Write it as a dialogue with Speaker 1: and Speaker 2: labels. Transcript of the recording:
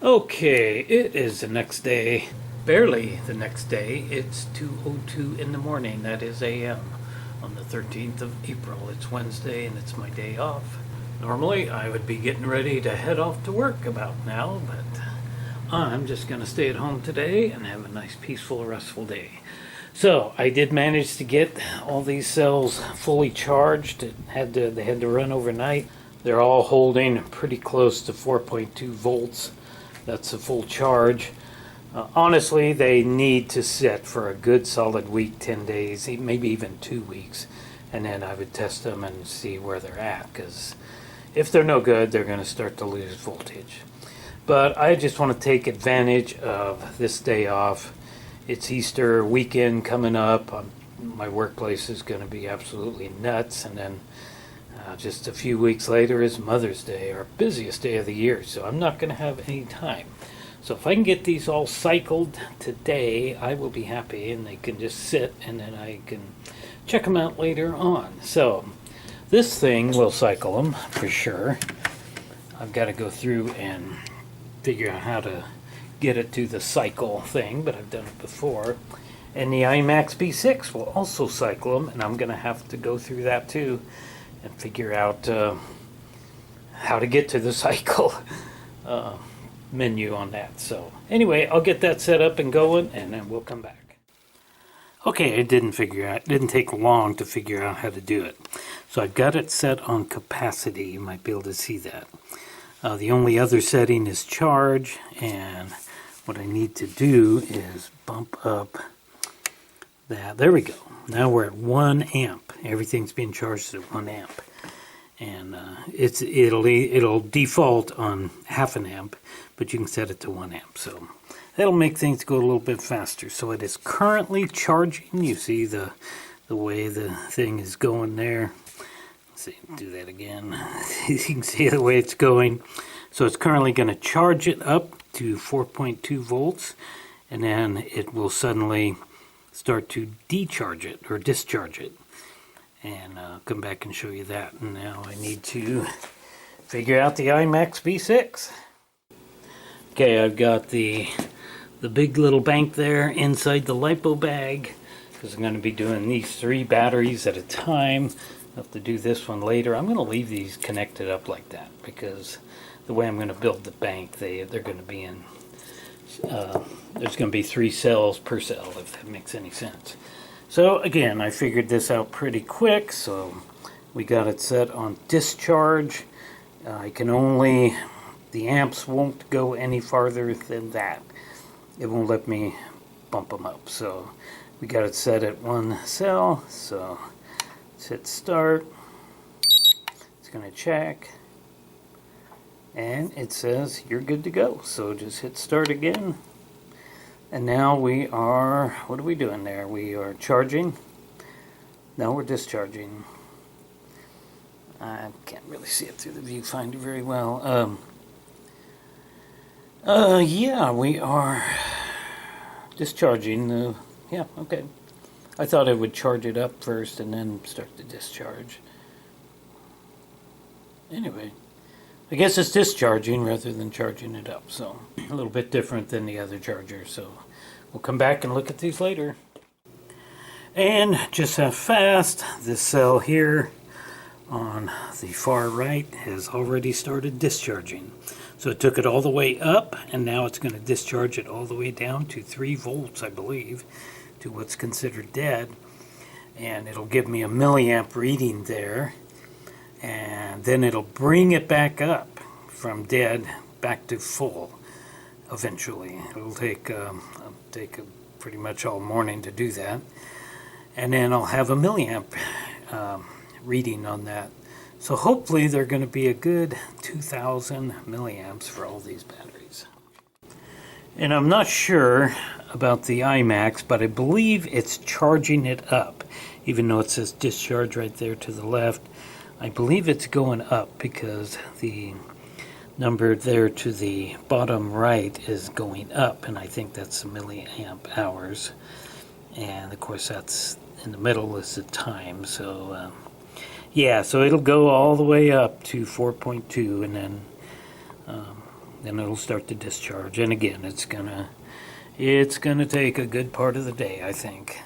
Speaker 1: Okay, it is the next day. Barely the next day. It's 2:02 in the morning. That is AM. On the 13th of April. It's Wednesday and it's my day off. Normally I would be getting ready to head off to work about now, but I'm just going to stay at home today and have a nice, peaceful, restful day. So I did manage to get all these cells fully charged. They had to run overnight. They're all holding pretty close to 4.2 volts. That's a full charge. Honestly, they need to sit for a good solid week, 10 days, maybe even 2 weeks. And then I would test them and see where they're at, because if they're no good, they're going to start to lose voltage. But I just want to take advantage of this day off. It's Easter weekend coming up. My workplace is going to be absolutely nuts. And then just a few weeks later is Mother's Day, our busiest day of the year. So I'm not going to have any time. So if I can get these all cycled today, I will be happy, and they can just sit, and then I can check them out later on. So this thing will cycle them for sure. I've got to go through and figure out how to get it to the cycle thing, but I've done it before. And the iMax B6 will also cycle them, and I'm going to have to go through that too and figure out how to get to the cycle menu on that. So anyway, I'll get that set up and going, and then we'll come back. Okay, it didn't take long to figure out how to do it. So I've got it set on capacity. You might be able to see that. The only other setting is charge, and what I need to do is bump up that. There we go. Now we're at 1 amp. Everything's being charged at 1 amp. And it'll default on half an amp, but you can set it to 1 amp. So that'll make things go a little bit faster. So it is currently charging. You see the way the thing is going there. Let's see, do that again. You can see the way it's going. So it's currently going to charge it up to 4.2 volts, and then it will suddenly start to decharge it or discharge it. And I'll come back and show you that. And now I need to figure out the iMax B6. Okay, I've got the big little bank there inside the LiPo bag, because I'm going to be doing these 3 batteries at a time. I'll have to do this one later. I'm going to leave these connected up like that, because the way I'm going to build the bank, they're going to be in, there's going to be 3 cells per cell, if that makes any sense. So again, I figured this out pretty quick. So we got it set on discharge. The amps won't go any farther than that. It won't let me bump them up. So we got it set at 1 cell. So let's hit start. It's going to check. And it says you're good to go. So just hit start again. And now we are, what are we doing there? We are charging. Now we're discharging. I can't really see it through the viewfinder very well. Yeah, we are discharging. Yeah, okay. I thought I would charge it up first and then start the discharge. Anyway, I guess it's discharging rather than charging it up, so a little bit different than the other charger. So we'll come back and look at these later. And just how fast, this cell here on the far right has already started discharging. So it took it all the way up, and now it's going to discharge it all the way down to 3 volts, I believe, to what's considered dead. And it'll give me a milliamp reading there. And then it'll bring it back up from dead back to full eventually. It'll take pretty much all morning to do that. And then I'll have a milliamp reading on that. So hopefully they're going to be a good 2,000 milliamps for all these batteries. And I'm not sure about the iMax, but I believe it's charging it up. Even though it says discharge right there to the left, I believe it's going up because the number there to the bottom right is going up, and I think that's the milliamp hours. And of course that's in the middle is the time. So yeah, so it'll go all the way up to 4.2, and then then it'll start to discharge. And again, it's gonna take a good part of the day, I think.